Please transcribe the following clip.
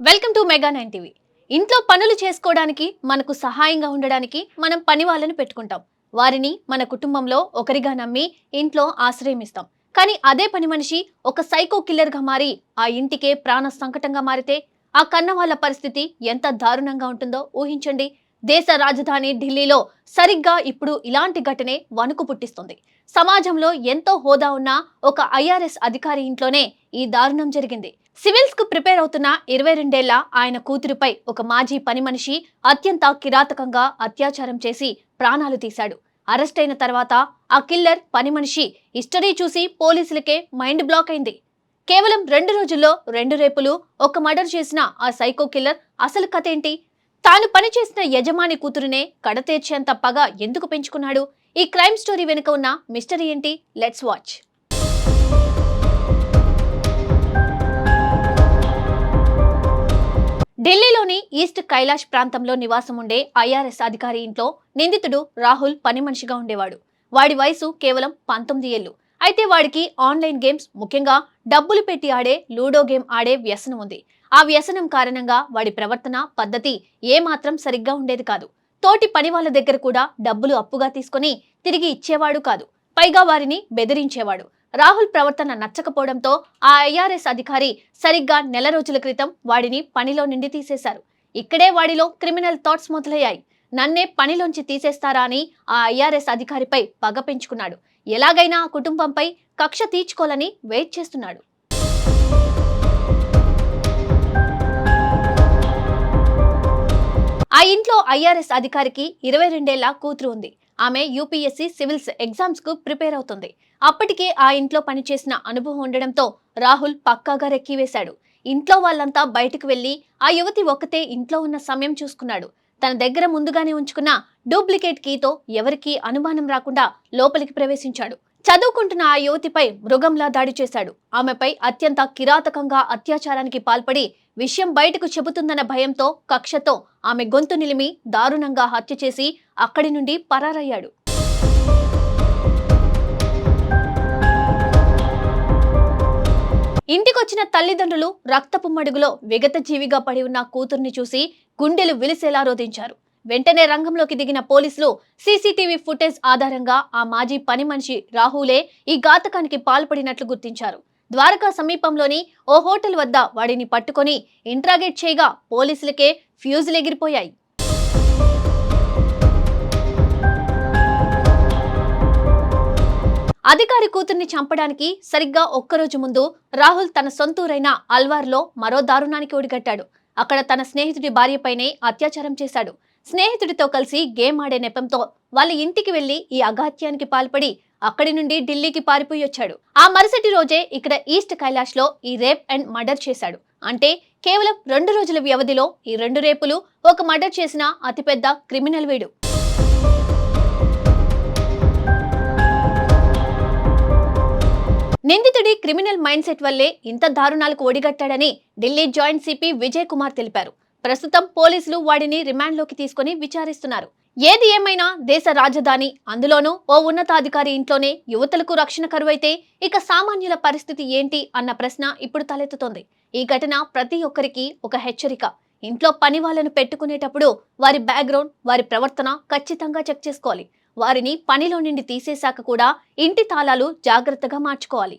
Welcome to mega 9 TV. ఇంట్లో పనులు చేసుకోవడానికి మనకు సహాయంగా ఉండడానికి మనం పని వాళ్ళని పెట్టుకుంటాం. వారిని మన కుటుంబంలో ఒకరిగా నమ్మి ఇంట్లో ఆశ్రయం ఇస్తాం. కానీ అదే పని మనిషి ఒక సైకో కిల్లర్ గా మారి ఆ ఇంటికే ప్రాణ సంకటంగా మారితే ఆ కన్న వాళ్ళ పరిస్థితి ఎంత దారుణంగా ఉంటుందో ఊహించండి. దేశ రాజధాని ఢిల్లీలో సరిగ్గా ఇప్పుడు ఇలాంటి ఘటనే వణుకు పుట్టిస్తుంది. సమాజంలో ఎంతో హోదా ఉన్న ఒక ఐఆర్ఎస్ అధికారి ఇంట్లోనే ఈ దారుణం జరిగింది. సివిల్స్ కు ప్రిపేర్ అవుతున్న 22 ఏళ్ల ఆయన కూతురుపై ఒక మాజీ పని మనిషి అత్యంత కిరాతకంగా అత్యాచారం చేసి ప్రాణాలు తీశాడు. అరెస్ట్ అయిన తర్వాత ఆ కిల్లర్ పని మనిషి హిస్టరీ చూసి పోలీసులకే మైండ్ బ్లాక్ అయింది. కేవలం 2 రోజుల్లో 2 రేపులు, ఒక మర్డర్ చేసిన ఆ సైకో కిల్లర్ అసలు కథ ఏంటి? తాను పనిచేసిన యజమాని కూతురునే కడతేర్చేంత పగ ఎందుకు పెంచుకున్నాడు? ఈ క్రైమ్ స్టోరీ వెనుక ఉన్న మిస్టరీ ఏంటి? Let's watch. ఢిల్లీలోని ఈస్ట్ కైలాష్ ప్రాంతంలో నివాసం ఉండే ఐఆర్ఎస్ అధికారి ఇంట్లో నిందితుడు రాహుల్ పని మనిషిగా ఉండేవాడు. వాడి వయసు కేవలం 19 ఏళ్లు. అయితే వాడికి ఆన్లైన్ గేమ్స్, ముఖ్యంగా డబ్బులు పెట్టి ఆడే లూడో గేమ్ ఆడే వ్యసనం ఉంది. ఆ వ్యసనం కారణంగా వాడి ప్రవర్తన, పద్ధతి ఏమాత్రం సరిగ్గా ఉండేది కాదు. తోటి పని వాళ్ళ దగ్గర కూడా డబ్బులు అప్పుగా తీసుకుని తిరిగి ఇచ్చేవాడు కాదు. పైగా వారిని బెదిరించేవాడు. రాహుల్ ప్రవర్తన నచ్చకపోవడంతో ఆ ఐఆర్ఎస్ అధికారి సరిగ్గా నెల రోజుల క్రితం వాడిని పనిలో నుండి తీసేశారు. ఇక్కడే వాడిలో క్రిమినల్ థాట్స్ మొదలయ్యాయి. నన్నే పనిలోంచి తీసేస్తారా అని ఆ ఐఆర్ఎస్ అధికారిపై పగ పెంచుకున్నాడు. ఎలాగైనా ఆ కుటుంబంపై కక్ష తీర్చుకోవాలని వెయిట్ చేస్తున్నాడు. ఆ ఇంట్లో ఐఆర్ఎస్ అధికారికి 22 ఏళ్ల కూతురు ఉంది. ఆమె యూపీఎస్సీ సివిల్స్ ఎగ్జామ్స్ కు ప్రిపేర్ అవుతుంది. అప్పటికే ఆ ఇంట్లో పనిచేసిన అనుభవం ఉండడంతో రాహుల్ పక్కాగా రెక్కివేశాడు. ఇంట్లో వాళ్ళంతా బయటకు వెళ్లి ఆ యువతి ఒక్కతే ఇంట్లో ఉన్న సమయం చూసుకున్నాడు. తన దగ్గర ముందుగానే ఉంచుకున్న డూప్లికేట్ కీతో ఎవరికీ అనుమానం రాకుండా లోపలికి ప్రవేశించాడు. చదువుకుంటున్న ఆ యువతిపై మృగంలా దాడి చేశాడు. ఆమెపై అత్యంత కిరాతకంగా అత్యాచారానికి పాల్పడి విషయం బయటకు చెబుతుందన్న భయంతో, కక్షతో ఆమె గొంతు నిలిమి దారుణంగా హత్య చేసి అక్కడి నుండి పరారయ్యాడు. ఇంటికొచ్చిన తల్లిదండ్రులు రక్తపు మడుగులో విగత జీవిగా పడి ఉన్న కూతుర్ని చూసి గుండెలు విలిసేలా రోధించారు. వెంటనే రంగంలోకి దిగిన పోలీసులు సీసీటీవీ ఫుటేజ్ ఆధారంగా ఆ మాజీ పని మనిషి రాహులే ఈ ఘాతకానికి పాల్పడినట్లు గుర్తించారు. ద్వారకా సమీపంలోని ఓ హోటల్ వద్ద వాడిని పట్టుకొని ఇంట్రాగేట్ చేయగా పోలీసులకే ఫ్యూజులు ఎగిరిపోయాయి. అధికారి కూతుర్ని చంపడానికి సరిగ్గా ఒక్కరోజు ముందు రాహుల్ తన సొంతూరైన అల్వార్లో మరో దారుణానికి ఒడిగట్టాడు. అక్కడ తన స్నేహితుడి భార్యపైనే అత్యాచారం చేశాడు. స్నేహితుడితో కలిసి గేమ్ ఆడే నెపంతో వాళ్ళ ఇంటికి వెళ్లి ఈ అఘాత్యానికి పాల్పడి అక్కడి నుండి ఢిల్లీకి పారిపోయి వచ్చాడు. ఆ మరుసటి రోజే ఇక్కడ ఈస్ట్ కైలాష్ లో ఈ రేప్ అండ్ మర్డర్ చేశాడు. అంటే కేవలం 2 రోజుల వ్యవధిలో ఈ 2 రేపులు, ఒక మర్డర్ చేసిన అతిపెద్ద క్రిమినల్ వీడు. నిందితుడి క్రిమినల్ మైండ్ సెట్ వల్లే ఇంత దారుణాలకు ఒడిగట్టాడని ఢిల్లీ జాయింట్ సిపి విజయ్ కుమార్ తెలిపారు. ప్రస్తుతం పోలీసులు వాడిని రిమాండ్లోకి తీసుకుని విచారిస్తున్నారు. ఏది ఏమైనా దేశ రాజధాని, అందులోనూ ఓ ఉన్నతాధికారి ఇంట్లోనే యువతలకు రక్షణ కరువైతే ఇక సామాన్యుల పరిస్థితి ఏంటి అన్న ప్రశ్న ఇప్పుడు తలెత్తుతోంది. ఈ ఘటన ప్రతి ఒక్కరికి ఒక హెచ్చరిక. ఇంట్లో పని వాళ్ళను పెట్టుకునేటప్పుడు వారి బ్యాక్గ్రౌండ్, వారి ప్రవర్తన ఖచ్చితంగా చెక్ చేసుకోవాలి. వారిని పనిలో నుండి తీసేశాక కూడా ఇంటి తాళాలు జాగ్రత్తగా మార్చుకోవాలి.